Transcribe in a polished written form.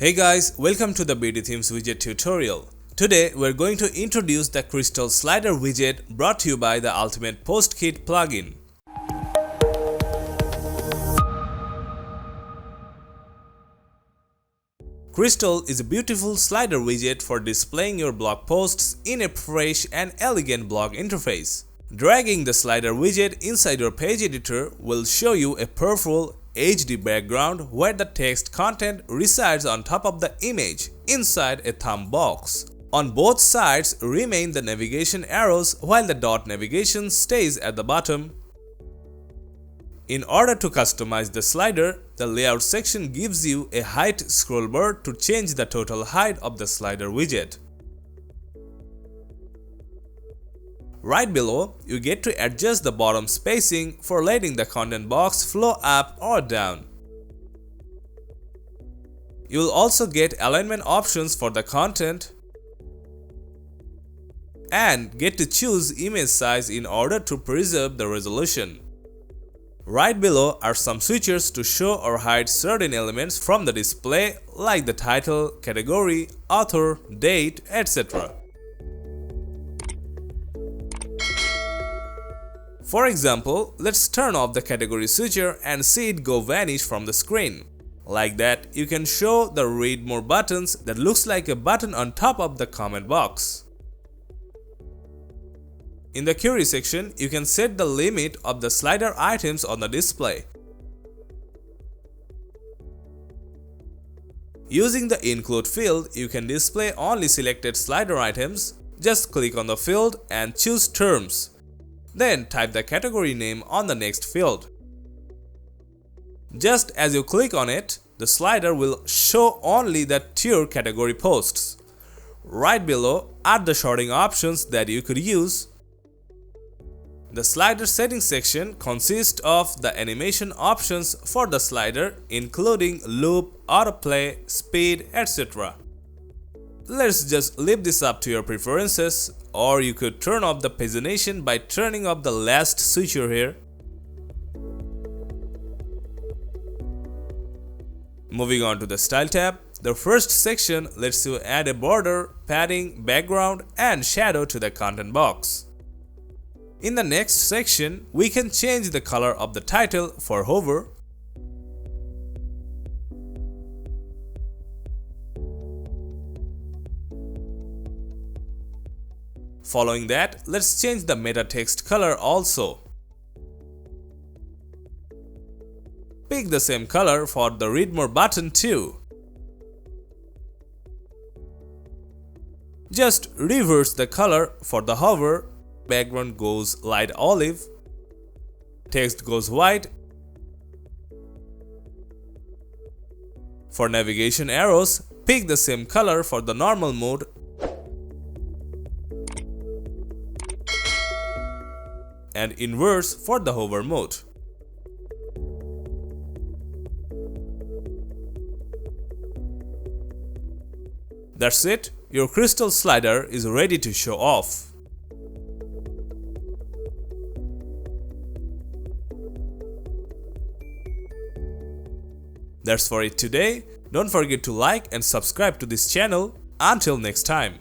Hey guys, welcome to the BdThemes widget tutorial. Today we're going to introduce the Crystal Slider widget brought to you by the Ultimate Post Kit plugin. Crystal is a beautiful slider widget for displaying your blog posts in a fresh and elegant blog interface. Dragging the slider widget inside your page editor will show you a powerful HD background where the text content resides on top of the image inside a thumb box. On both sides remain the navigation arrows while the dot navigation stays at the bottom. In order to customize the slider, the layout section gives you a height scroll bar to change the total height of the slider widget. Right below, you get to adjust the bottom spacing for letting the content box flow up or down. You will also get alignment options for the content and get to choose image size in order to preserve the resolution. Right below are some switches to show or hide certain elements from the display like the title, category, author, date, etc. For example, let's turn off the category switcher and see it go vanish from the screen. Like that, you can show the read more buttons that looks like a button on top of the comment box. In the query section, you can set the limit of the slider items on the display. Using the include field, you can display only selected slider items. Just click on the field and choose terms. Then type the category name on the next field. Just as you click on it, the slider will show only the tier category posts. Right below are the sorting options that you could use. The slider settings section consists of the animation options for the slider, including loop, autoplay, speed, etc. Let's just leave this up to your preferences, or you could turn off the pagination by turning off the last switcher here. Moving on to the style tab, the first section lets you add a border, padding, background, and shadow to the content box. In the next section, we can change the color of the title for hover. Following that, let's change the meta text color also. Pick the same color for the read more button too. Just reverse the color for the hover. Background goes light olive, text goes white. For navigation arrows, pick the same color for the normal mode. And inverse for the hover mode. That's it, your crystal slider is ready to show off. That's for it today. Don't forget to like and subscribe to this channel. Until next time.